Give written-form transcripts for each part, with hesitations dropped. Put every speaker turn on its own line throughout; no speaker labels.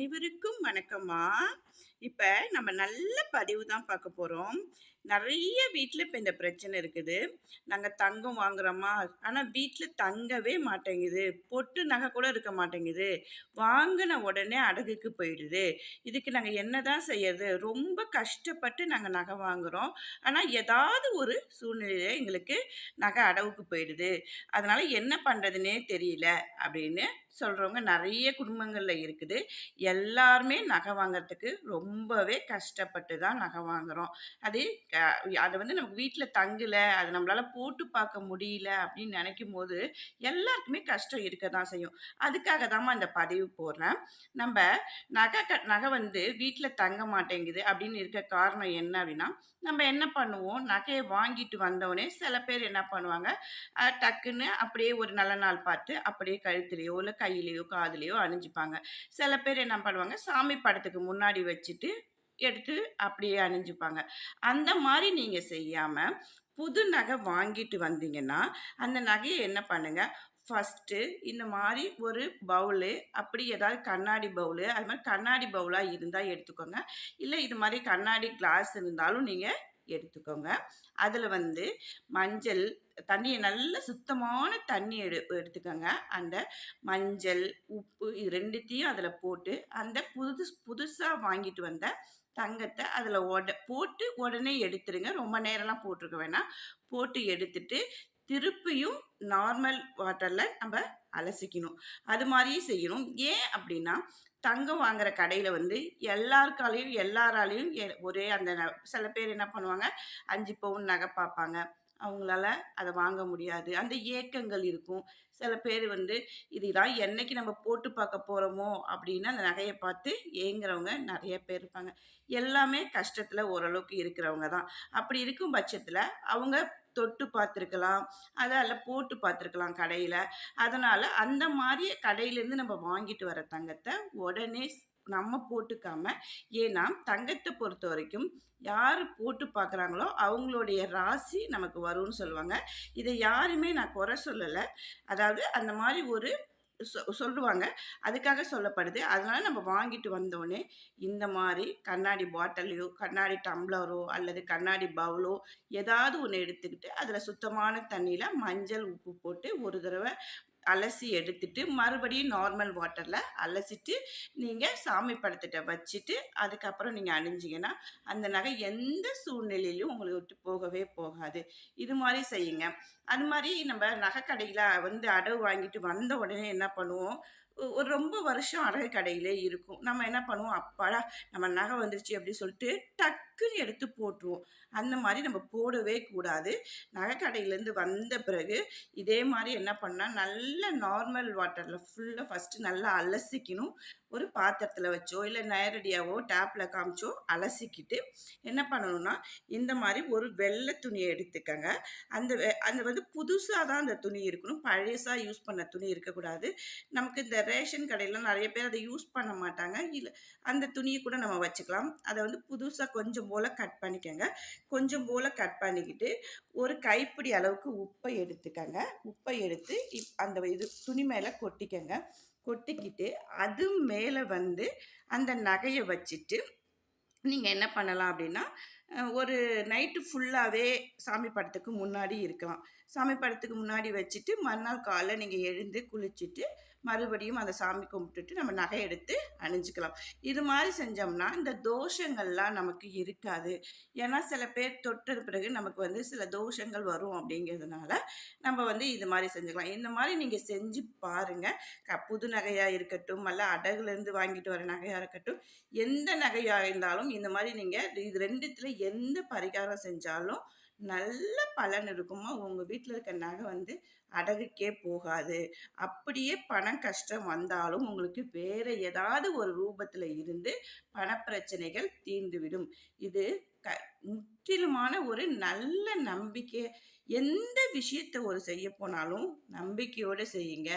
அனைவருக்கும் வணக்கம்மா. இப்ப நம்ம நல்ல பதிவு தான் பார்க்க போறோம். நெறைய வீட்ல இப்ப இந்த பிரச்சனை இருக்குது. நாங்க தங்கம் வாங்குறோமா, ஆனா வீட்ல தங்கவே மாட்டேங்குது. பொட்டு நகை கூட இருக்க மாட்டேங்குது. வாங்குன உடனே அடகுக்கு போயிடுது. இதுக்கு நாங்க என்னதான் செய்யறது? ரொம்ப கஷ்டப்பட்டு நாங்க நகை வாங்குறோம். ஆனா ஏதாவது ஒரு சூழ்நிலையில எங்களுக்கு நகை அடகுக்கு போயிடுது. அதனால என்ன பண்றதுன்னே தெரியல அப்படின்னு சொல்றவங்க நெறைய குடும்பங்கள்ல இருக்குது. எல்லாருமே நகை வாங்குறதுக்கு ரொம்பவே கஷ்டப்பட்டு தான் நகை வாங்குறோம். அது க அது வந்து நமக்கு வீட்ல தங்கல, அது நம்மளால போட்டு பார்க்க முடியல அப்படின்னு நெனைக்கும்போது, எல்லாருக்குமே கஷ்டம் இருக்க தான் செய்யும். அதுக்காக தாம்மா இந்த பதிவு போடுறேன். நம்ப நகை வந்து வீட்ல தங்க மாட்டேங்குது அப்படின்னு இருக்க காரணம் என்ன அப்படின்னா, நம்ம என்ன பண்ணுவோம், நகைய வாங்கிட்டு வந்தோனே சில பேர் என்ன பண்ணுவாங்க, டக்குன்னு அப்படியே ஒரு நல்ல நாள் பார்த்து அப்படியே கழுத்துலயோ, இல்ல கையிலயோ, காதுலயோ அணிஞ்சுப்பாங்க. சில பேர் என்ன பண்ணுவாங்க, சாமி படத்துக்கு முன்னாடி வச்சுட்டு, எடுத்து அப்படியே அணிஞ்சுப்பாங்க. அந்த மாரி நீங்க செய்யாம, புது நகை வாங்கிட்டு வந்தீங்கன்னா, அந்த நகைய என்ன பண்ணுங்க, ஃபர்ஸ்ட்டு இந்த மாரி ஒரு பவுலு, அப்படி ஏதாவது கண்ணாடி பவுலு, அது மாரி கண்ணாடி பவுலா இருந்தா எடுத்துக்கோங்க. இல்ல இது மாரி கண்ணாடி கிளாஸ் இருந்தாலும் நீங்க எடுத்துக்கோங்க. அதுல வந்து மஞ்சள் தண்ணிய நல்ல சுத்தமான தண்ணி எடுத்துக்கோங்க. அந்த மஞ்சள், உப்பு இது 2த்தையும் அதில போட்டு, அந்த புதுசா வாங்கிட்டு வந்த தங்கத்த அதில போட்டு உடனே எடுத்துருங்க. ரொம்ப நேரம்லாம் போட்டுருக்க வேணாம். போட்டு எடுத்துட்டு, திருப்பியும் நார்மல் வாட்டர்ல நம்ப அலசிக்கணும். அது மாரியும் செய்யணும். ஏன் அப்டின்னா, தங்கம் வாங்குற கடையில வந்து எல்லாராலயும் ஒரே அந்த சில பேர் என்ன பண்ணுவாங்க, 5 பவுன் நகை பாப்பாங்க. அவங்களால அத வாங்க முடியாது. அந்த ஏக்கங்கள் இருக்கும். சில பேர் வந்து, "இதுதான் என்னைக்கு நம்ம போட்டு பார்க்க போறோமோ?" அப்படின்னு அந்த நகைய பார்த்து ஏங்குறவங்க நெறைய பேர் இருப்பாங்க. எல்லாமே கஷ்டத்துல ஓரளவுக்கு இருக்கிறவங்க தான். அப்படி இருக்கும் பட்சத்துல, அவங்க தொட்டு பார்த்துருக்கலாம். அத போட்டு பார்த்துருக்கலாம் கடையில. அதனால அந்த மாரி கடையிலேருந்து நம்ம வாங்கிட்டு வர தங்கத்த உடனே நம்ம போட்டுக்காம ஏன்னா, தங்கத்த பொறுத்தவரைக்கும் யாரு போட்டு பார்க்குறாங்களோ, அவங்களுடைய ராசி நமக்கு வரும்னு சொல்லுவாங்க. இத யாருமே நான் குறை சொல்லல. அதாவது அந்த மாரி ஒரு சொல்லுவாங்க. அதுக்காக சொல்லப்படுது. அதனால நம்ம வாங்கிட்டு வந்தோனே, இந்த மாரி கண்ணாடி பாட்டிலையோ, கண்ணாடி டம்ளரோ அல்லது கண்ணாடி பவுலோ ஏதாவது ஒண்ணு எடுத்துக்கிட்டு, அதில சுத்தமான தண்ணீல மஞ்சள், உப்பு போட்டு ஒரு தடவ அலசி எடுத்துட்டு, மறுபடியும் நார்மல் வாட்டர்ல அலசிட்டு, நீங்க சாமி படத்திட்ட வச்சுட்டு, அதுக்கப்புறம் நீங்க அணிஞ்சீங்கன்னா, அந்த நகை எந்த சூழ்நிலையிலும் உங்கள விட்டு போகவே போகாது. இது மாரி செய்யுங்க. அது மாரி நம்ம நகை கடையில வந்து அடவு வாங்கிட்டு வந்த உடனே என்ன பண்ணுவோம், ஒரு ரொம்ப வருஷம் அடகு கடையிலே இருக்கும். நம்ம என்ன பண்ணுவோம், அப்பாடா! நம்ம நகை வந்துருச்சு அப்டி சொல்லிட்டு டக்குன்னு எடுத்து போட்டுருவோம். அந்த மாரி நம்ம போடவே கூடாது. நகை கடையிலேருந்து வந்த பிறகு இதே மாரி என்ன பண்ணா, நல்ல நார்மல் வாட்டர்ல ஃபுல்லா ஃபர்ஸ்ட்டு நல்லா அலசிக்கணும். ஒரு பாத்திரத்தில வச்சோ, இல்ல நேரடியாவோ டேப்ல காமிச்சோ அலசிக்கிட்டு, என்ன பண்ணணும்னா, இந்த மாரி ஒரு வெள்ள துணிய எடுத்துக்கங்க. அந்த வந்து புதுசா தான் அந்த துணி இருக்கணும். பழசா யூஸ் பண்ண துணி இருக்கக்கூடாது. நமக்கு இந்த ரேஷன் கடையில நெறைய பேர் அத யூஸ் பண்ண மாட்டாங்க. இல்ல அந்த துணிய கூட நம்ம வச்சுக்கலாம். அத வந்து புதுசா கொஞ்சம் போல கட் பண்ணிக்கங்க. கொஞ்சம் போல கட் பண்ணிக்கிட்டு, ஒரு கைப்பிடி அளவுக்கு உப்ப எடுத்துக்கங்க. உப்ப எடுத்து அந்த துணி மேல கொட்டிக்கங்க. கொட்டிக்கிட்டு, அது மேல வந்து அந்த நகைய வச்சுட்டு, நீங்க என்ன பண்ணலாம் அப்டின்னா, ஒரு நைட்டு ஃபுல்லாவே சாமி படத்துக்கு முன்னாடி இருக்கலாம். சாமி படத்துக்கு முன்னாடி வச்சுட்டு, மறுநாள் காலைல நீங்க எழுந்து குளிச்சுட்டு, மறுபடியும் அந்த சாமி கும்பிட்டுட்டு நம்ம நகை எடுத்து அணிஞ்சுக்கலாம். இது மாரி செஞ்சோம்னா, இந்த தோஷங்கள்லாம் நமக்கு இருக்காது. ஏன்னா சில பேர் தொட்டது பிறகு நமக்கு வந்து சில தோஷங்கள் வரும் அப்படிங்கிறதுனால, நம்ம வந்து இது மாரி செஞ்சுக்கலாம். இந்த மாரி நீங்க செஞ்சு பாருங்க. புது நகையா இருக்கட்டும், அல்ல அடகுலேருந்து வாங்கிட்டு வர நகையா இருக்கட்டும், எந்த நகையா இருந்தாலும் இந்த மாரி நீங்க இது 2த்துல எந்த பரிகாரம் செஞ்சாலும் நல்ல பலன் இருக்குமா. உங்க வீட்ல இருக்க நகை வந்து அடகுக்கே போகாது. அப்படியே பணம் கஷ்டம் வந்தாலும் உங்களுக்கு வேற ஏதாவது ஒரு ரூபத்துல இருந்து பணப்பிரச்சனைகள் தீர்ந்துவிடும். இது க முற்றிலுமான ஒரு நல்ல நம்பிக்கை. எந்த விஷயத்த செய்ய போனாலும் நம்பிக்கையோட செய்யுங்க.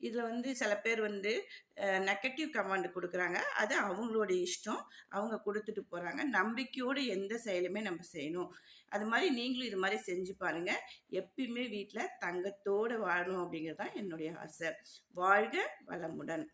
இதுல வந்து சில பேர் வந்து நெகட்டிவ் கமெண்ட் குடுக்குறாங்க. அது அவங்களோட இஷ்டம். அவங்க குடுத்துட்டு போறாங்க. நம்பிக்கையோட எந்த செயலுமே நம்ம செய்யணும். அது மாரி நீங்களும் இது மாரி செஞ்சு பாருங்க. எப்பயுமே வீட்ல தங்கத்தோட வாழணும் அப்படிங்கிறது தான் என்னுடைய ஆசை. வாழ்க வளமுடன்.